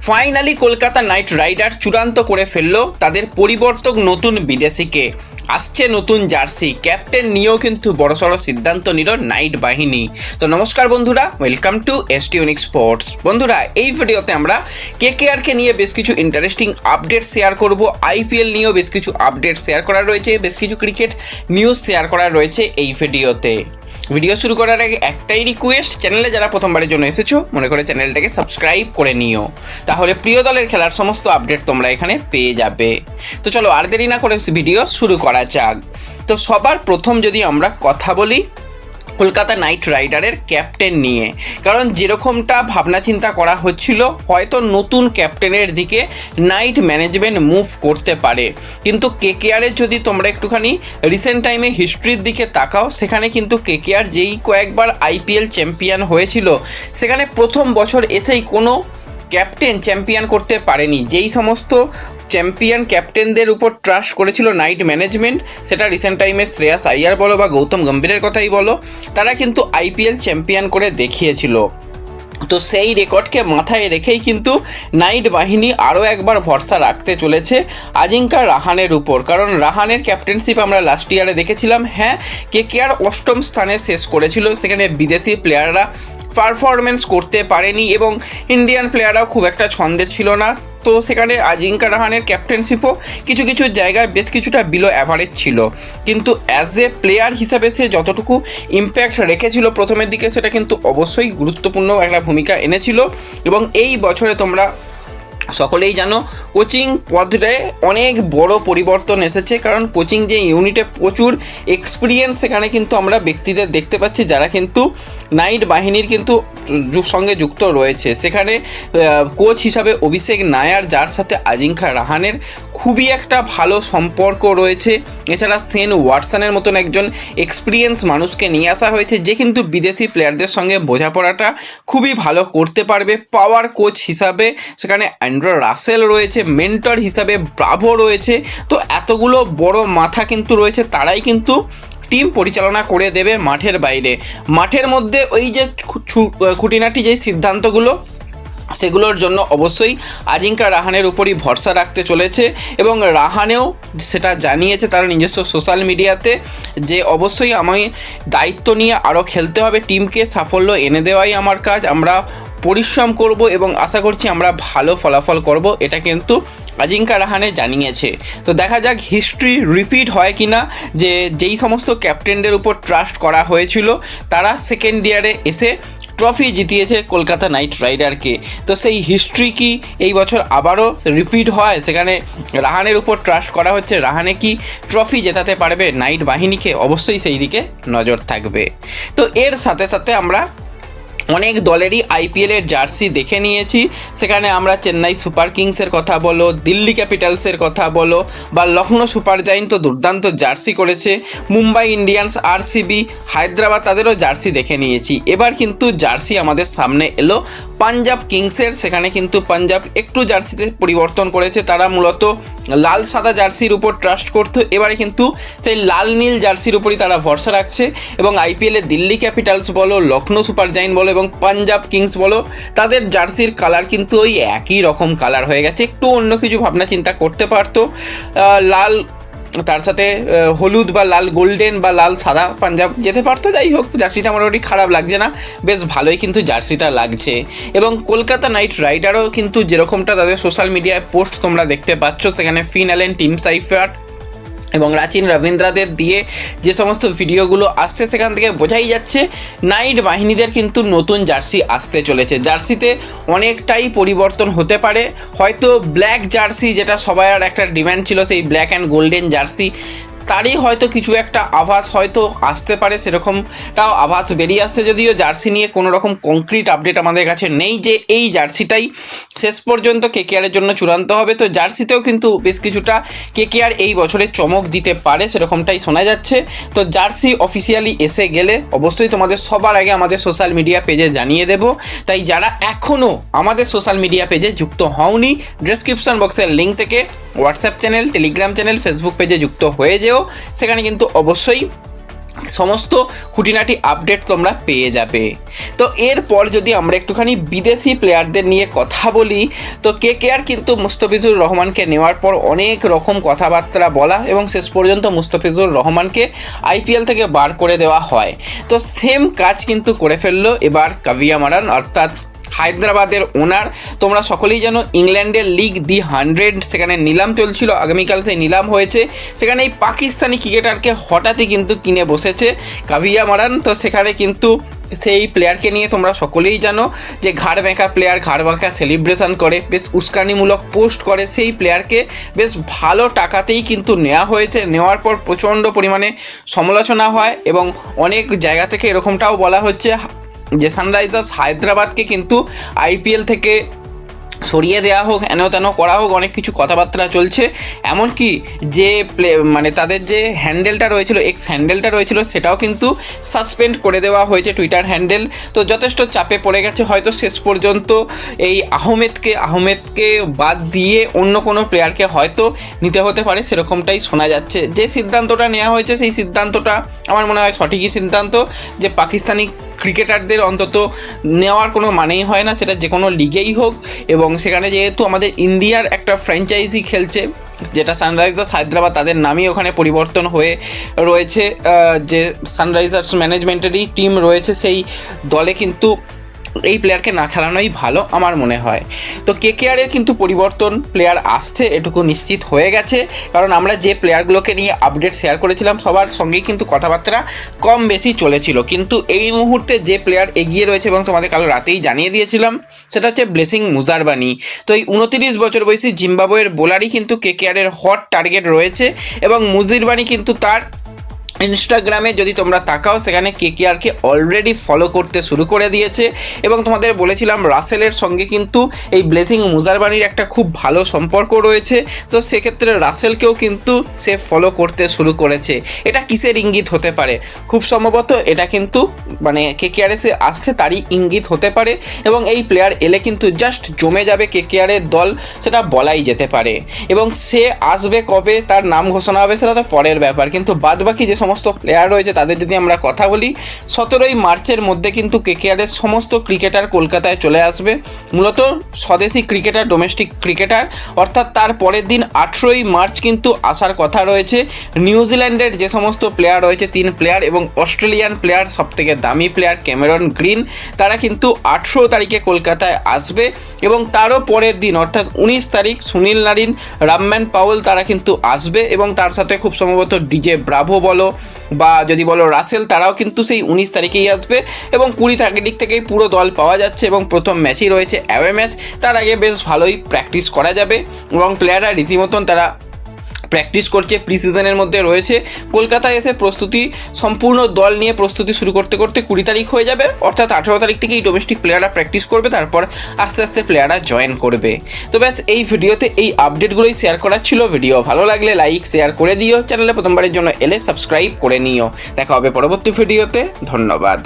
Finally Kolkata night rider চূড়ান্ত করে ফেললো তাদের পরিবর্তক নতুন বিদেশিকে। আসছে নতুন জার্সি, ক্যাপ্টেন নিয়েও কিন্তু বড়সড় সিদ্ধান্ত নিল নাইট বাহিনী। তো নমস্কার বন্ধুরা, welcome to ST unique sports. বন্ধুরা, এই ভিডিওতে আমরা কেকেআরকে নিয়ে বেশ কিছু ইন্টারেস্টিং আপডেট শেয়ার করব। আইপিএল নিয়েও বেশ কিছু আপডেট শেয়ার করার রয়েছে, বেশ কিছু ক্রিকেট নিউজ শেয়ার করার রয়েছে এই ভিডিওতে। ভিডিও শুরু করার আগে একটাই রিকোয়েস্ট, চ্যানেলে যারা প্রথমবারের জন্য এসেছো মনে করে চ্যানেলটাকে সাবস্ক্রাইব করে নিও, তাহলে প্রিয় দলের খেলার সমস্ত আপডেট তোমরা এখানে পেয়ে যাবে। তো চলো আর দেরি না করে ভিডিও শুরু করা যাক। তো সবার প্রথম যদি আমরা কথা বলি কলকাতা নাইট রাইডারের ক্যাপ্টেন নিয়ে, কারণ যেরকমটা ভাবনা চিন্তা করা হচ্ছিল হয়তো নতুন ক্যাপ্টেনের দিকে নাইট ম্যানেজমেন্ট মুভ করতে পারে, কিন্তু কেকেআরের যদি তোমরা একটুখানি রিসেন্ট টাইমে হিস্ট্রির দিকে তাকাও, সেখানে কিন্তু কেকেআর যেই কয়েকবার আইপিএল চ্যাম্পিয়ন হয়েছিল সেখানে প্রথম বছর এসেই কোনো ক্যাপ্টেন চ্যাম্পিয়ন করতে পারেনি। যেই সমস্ত চ্যাম্পিয়ন ক্যাপ্টেনদের উপর ট্রাস্ট করেছিল নাইট ম্যানেজমেন্ট, সেটা রিসেন্ট টাইমে শ্রেয়াস আইয়ার বলো বা গৌতম গম্ভীরের কথাই বলো, তারা কিন্তু আইপিএল চ্যাম্পিয়ন করে দেখিয়েছিল। তো সেই রেকর্ডকে মাথায় রেখেই কিন্তু নাইট বাহিনী আরও একবার ভরসা রাখতে চলেছে আজিঙ্কা রাহানের উপর, কারণ রাহানের ক্যাপ্টেনশিপ আমরা লাস্ট ইয়ারে দেখেছিলাম। হ্যাঁ, কেকেআর অষ্টম স্থানে শেষ করেছিল, সেখানে বিদেশি প্লেয়াররা পারফরমেন্স করতে পারেনি এবং ইন্ডিয়ান প্লেয়াররাও খুব একটা ছন্দে ছিল না। তো সেখানে আজিঙ্কা রাহানের ক্যাপ্টেনশিপও কিছু কিছু জায়গায় বেশ কিছুটা বিলো অ্যাভারেজ ছিল, কিন্তু অ্যাজ এ প্লেয়ার হিসাবে সে যতটুকু ইম্প্যাক্ট রেখেছিল প্রথমের দিকে, সেটা কিন্তু অবশ্যই গুরুত্বপূর্ণ একটা ভূমিকা এনেছিল। এবং এই বছরে তোমরা সকলেই জানো কোচিং পদে অনেক বড় পরিবর্তন এসেছে, কারণ কোচিং যে ইউনিটে প্রচুর এক্সপিরিয়েন্স সেখানে কিন্তু আমরা ব্যক্তিদের দেখতে পাচ্ছি যারা কিন্তু নাইট বাহিনীর কিন্তু সঙ্গে যুক্ত রয়েছে। সেখানে কোচ হিসাবে অভিষেক নায়ার, যার সাথে আজিঙ্কা রাহানের খুবই একটা ভালো সম্পর্ক রয়েছে। এছাড়া সেন ওয়াটসনের মতন একজন এক্সপিরিয়েন্স মানুষকে নিয়ে আসা হয়েছে, যে কিন্তু বিদেশি প্লেয়ারদের সঙ্গে বোঝাপড়াটা খুবই ভালো করতে পারবে। পাওয়ার কোচ হিসাবে সেখানে অ্যান্ড্রু রাসেল রয়েছে, মেন্টর হিসাবে ব্রাভো রয়েছে। তো এতগুলো বড় মাথা কিন্তু রয়েছে, তারাই কিন্তু টিম পরিচালনা করে দেবে মাঠের বাইরে। মাঠের মধ্যে ওই যে খুঁটিনাটি যেই সিদ্ধান্তগুলো, সেগুলোর জন্য অবশ্যই আজিঙ্কা রাহানের উপরই ভরসা রাখতে চলেছে এবং রাহানেও সেটা জানিয়েছে তার নিজস্ব সোশ্যাল মিডিয়াতে, যে অবশ্যই আমি দায়িত্ব নিয়ে আরও খেলতে হবে, টিমকে সাফল্য এনে দেওয়াই আমার কাজ, আমরা পরিশ্রম করব এবং আশা করছি আমরা ভালো ফলাফল করব, এটা কিন্তু আজিঙ্কা রাহানে জানিয়েছে। তো দেখা যাক হিস্ট্রি রিপিট হয় কি না, যে যেই সমস্ত ক্যাপ্টেনদের উপর ট্রাস্ট করা হয়েছিল তারা সেকেন্ড ইয়ারে এসে ট্রফি জিতিয়েছে কলকাতা নাইট রাইডারকে। তো সেই হিস্ট্রি কি এই বছর আবারও রিপিট হয়? সেখানে রাহানের উপর ট্রাস্ট করা হচ্ছে, রাহানে কি ট্রফি জেতাতে পারবে নাইট বাহিনীকে? অবশ্যই সেই দিকে নজর থাকবে। তো এর সাথে সাথে আমরা অনেক দলেরই আইপিএলের জার্সি দেখে নিয়েছি। সেখানে আমরা চেন্নাই সুপার কিংসের কথা বলো, দিল্লি ক্যাপিটালসের কথা বলো বা লখনৌ সুপার জায়েন্ট তো দুর্দান্ত জার্সি করেছে, মুম্বাই ইন্ডিয়ান্স, আরসিবি, হায়দ্রাবাদ, তাদেরও জার্সি দেখে নিয়েছি। এবার কিন্তু জার্সি আমাদের সামনে এলো পাঞ্জাব কিংসের। সেখানে কিন্তু পাঞ্জাব একটু জার্সিতে পরিবর্তন করেছে, তারা মূলত লাল সাদা জার্সির উপর ট্রাস্ট করতো, এবারে কিন্তু সেই লাল নীল জার্সির উপরই তারা ভরসা রাখছে। এবং আইপিএলে দিল্লি ক্যাপিটালস বলো, লখনৌ সুপার জায়েন্ট বলো এবং পাঞ্জাব কিংস বলো, তাদের জার্সির কালার কিন্তু ওই একই রকম কালার হয়ে গেছে। একটু অন্য কিছু ভাবনা চিন্তা করতে পারতো, লাল তার সাথে হলুদ বা লাল গোল্ডেন বা লাল সাদা পাঞ্জাব যেতে পারতো। যাই হোক, জার্সিটা মোটামুটি খারাপ লাগছে না, বেশ ভালোই কিন্তু জার্সিটা লাগছে। এবং কলকাতা নাইট রাইডারও কিন্তু যেরকমটা তাদের সোশ্যাল মিডিয়ায় পোস্ট তোমরা দেখতে পাচ্ছ, সেখানে ফিন অ্যালেন, টিম সাইফার্ট এবং রাচিন রবীন্দ্রদের দিয়ে যে সমস্ত ভিডিওগুলো আসছে, সেখান থেকে বোঝাই যাচ্ছে নাইট বাহিনীদের কিন্তু নতুন জার্সি আসতে চলেছে। জার্সিতে অনেকটাই পরিবর্তন হতে পারে, হয়তো ব্ল্যাক জার্সি যেটা সবার একটা ডিম্যান্ড ছিল, সেই ব্ল্যাক অ্যান্ড গোল্ডেন জার্সি, তারই হয়তো কিছু একটা আভাস হয়তো আসতে পারে, সেরকমটাও আভাস বেরিয়ে আসছে। যদিও জার্সি নিয়ে কোনো রকম কংক্রিট আপডেট আমাদের কাছে নেই যে এই জার্সিটাই শেষ পর্যন্ত কেকেআরের জন্য চূড়ান্ত হবে। তো জার্সিতেও কিন্তু বেশ কিছুটা কেকেআর এই বছরে চমক দিতে পারে, সেরকমটাই শোনা যাচ্ছে। তো জার্সি অফিসিয়ালি এসে গেলে অবশ্যই তোমাদের সবার আগে আমাদের সোশ্যাল মিডিয়া পেজে জানিয়ে দেব। তাই যারা এখনও আমাদের সোশ্যাল মিডিয়া পেজে যুক্ত হওনি, ডেসক্রিপশন বক্সের লিঙ্ক থেকে WhatsApp channel, Telegram channel, Facebook পেজে যুক্ত হয়ে যেও। সেখানে কিন্তু অবশ্যই সমস্ত খুঁটিনাটি আপডেট তোমরা পেয়ে যাবে। তো এরপর যদি আমরা একটুখানি বিদেশি প্লেয়ারদের নিয়ে কথা বলি, তো কেকেআর কিন্তু মুস্তাফিজুর রহমানকে নেওয়ার পর অনেক রকম কথাবার্তা বলা এবং শেষ পর্যন্ত মুস্তাফিজুর রহমানকে আইপিএল থেকে বার করে দেওয়া হয়। তো সেম কাজ কিন্তু করে ফেললো এবার কাভিয়া মারান, অর্থাৎ হায়দ্রাবাদের ওনার। তোমরা সকলেই জানো ইংল্যান্ডের লিগ দি 100 সেখানে নিলাম চলছিল, আগামীকাল সেই নিলাম হয়েছে। সেখানে এই পাকিস্তানি ক্রিকেটারকে হঠাৎই কিন্তু কিনে বসেছে কাভিয়া মারান। তো সেখানে কিন্তু সেই প্লেয়ারকে নিয়ে তোমরা সকলেই জানো যে ঘাড় বাঁকা প্লেয়ার, ঘাড় বাঁকা সেলিব্রেশন করে, বেশ উস্কানিমূলক পোস্ট করে। সেই প্লেয়ারকে বেশ ভালো টাকাতেই কিন্তু নেওয়া হয়েছে। নেওয়ার পর প্রচণ্ড পরিমাণে সমালোচনা হয় এবং অনেক জায়গা থেকে এরকমটাও বলা হচ্ছে যে সানরাইজার্স হায়দ্রাবাদকে কিন্তু আইপিএল থেকে সরিয়ে দেওয়া হোক, এন তেন করা হোক, অনেক কিছু কথাবার্তা চলছে। এমনকি যে তাদের যে হ্যান্ডেলটা রয়েছিল, এক্স হ্যান্ডেলটা রয়েছিল, সেটাও কিন্তু সাসপেন্ড করে দেওয়া হয়েছে, টুইটার হ্যান্ডেল। তো যথেষ্ট চাপে পড়ে গেছে, হয়তো শেষ পর্যন্ত এই আহমেদকে বাদ দিয়ে অন্য কোনো প্লেয়ারকে হয়তো নিতে হতে পারে, সেরকমটাই শোনা যাচ্ছে। যে সিদ্ধান্তটা নেওয়া হয়েছে সেই সিদ্ধান্তটা আমার মনে হয় সঠিকই সিদ্ধান্ত, যে পাকিস্তানি ক্রিকেটারদের অন্তত নেওয়ার কোনো মানেই হয় না, সেটা যে কোনো লিগেই হোক। এবং সেখানে যেহেতু আমাদের ইন্ডিয়ার একটা ফ্র্যাঞ্চাইজি খেলছে যেটা সানরাইজার্স হায়দ্রাবাদ, তাদের নামই ওখানে পরিবর্তন হয়ে রয়েছে, যে সানরাইজার্স ম্যানেজমেন্টেরই টিম রয়েছে, সেই দলে কিন্তু এই প্লেয়ারকে না খেলানোই ভালো আমার মনে হয়। তো কেকেআরের কিন্তু পরিবর্তন প্লেয়ার আসছে, এটুকু নিশ্চিত হয়ে গেছে। কারণ আমরা যে প্লেয়ারগুলোকে নিয়ে আপডেট শেয়ার করেছিলাম সবার সঙ্গেই কিন্তু কথাবার্তা কম বেশি চলেছিল, কিন্তু এই মুহূর্তে যে প্লেয়ার এগিয়ে রয়েছে এবং তোমাদের কাল রাতেই জানিয়ে দিয়েছিলাম, সেটা হচ্ছে ব্লেসিং মুজারবানি। তো এই 29 বছর বয়সী জিম্বাবুয়ের বোলারই কিন্তু কেকেআরের হট টার্গেট রয়েছে এবং মুজিরবানি কিন্তু তার ইনস্টাগ্রামে যদি তোমরা তাকাও সেখানে কেকেআরকে অলরেডি ফলো করতে শুরু করে দিয়েছে। এবং তোমাদের বলেছিলাম রাসেলের সঙ্গে কিন্তু এই ব্লেসিং মুজারবানির একটা খুব ভালো সম্পর্ক রয়েছে, তো সেক্ষেত্রে রাসেলকেও কিন্তু সে ফলো করতে শুরু করেছে। এটা কিসের ইঙ্গিত হতে পারে? খুব সম্ভবত এটা কিন্তু কেকেআরে সে আসছে তারই ইঙ্গিত হতে পারে। এবং এই প্লেয়ার এলে কিন্তু জাস্ট জমে যাবে কেকেআরের দল, সেটা বলাই যেতে পারে। এবং সে আসবে কবে, তার নাম ঘোষণা হবে, সেটা তো পরের ব্যাপার। কিন্তু বাদবাকি যে সমস্ত প্লেয়ার রয়েছে তাদের যদি আমরা কথা বলি, 17ই মার্চের মধ্যে কিন্তু কেকেআরের সমস্ত ক্রিকেটার কলকাতায় চলে আসবে। মূলত স্বদেশি ক্রিকেটার, ডোমেস্টিক ক্রিকেটার, অর্থাৎ তার পরের দিন 18ই মার্চ কিন্তু আসার কথা রয়েছে। নিউজিল্যান্ডের যে সমস্ত প্লেয়ার রয়েছে 3 প্লেয়ার এবং অস্ট্রেলিয়ান প্লেয়ার, সবথেকে দামি প্লেয়ার ক্যামেরন গ্রিন, তারা কিন্তু 18 তারিখে কলকাতায় আসবে। এবং তারও পরের দিন অর্থাৎ 19 তারিখ সুনীল নারিন, রামম্যান পাওয়েল তারা কিন্তু আসবে। এবং তার সাথে খুব সম্ভবত ডিজে ব্রাভো বলো বা যদি বলো রাসেল, তারাও কিন্তু সেই 19 তারিখেই আসবে। এবং 20 তারিখ থেকেই পুরো দল পাওয়া যাচ্ছে এবং প্রথম ম্যাচই রয়েছে অ্যাওয়ে ম্যাচ। তার আগে বেশ ভালোই প্র্যাকটিস করা যাবে এবং প্লেয়াররা রীতিমতন তারা প্র্যাকটিস করছে, প্রি সিজনের মধ্যে রয়েছে। কলকাতায় এসে প্রস্তুতি, সম্পূর্ণ দল নিয়ে প্রস্তুতি শুরু করতে করতে 20 তারিখ হয়ে যাবে, অর্থাৎ 18 তারিখ থেকেই ডোমেস্টিক প্লেয়াররা প্র্যাকটিস করবে, তারপর আস্তে আস্তে প্লেয়াররা জয়েন করবে। তো ব্যাস এই ভিডিওতে এই আপডেটগুলোই শেয়ার করার ছিল। ভিডিও ভালো লাগলে লাইক শেয়ার করে দিও, চ্যানেলে প্রথমবারের জন্য এলে সাবস্ক্রাইব করে নিও। দেখা হবে পরবর্তী ভিডিওতে, ধন্যবাদ।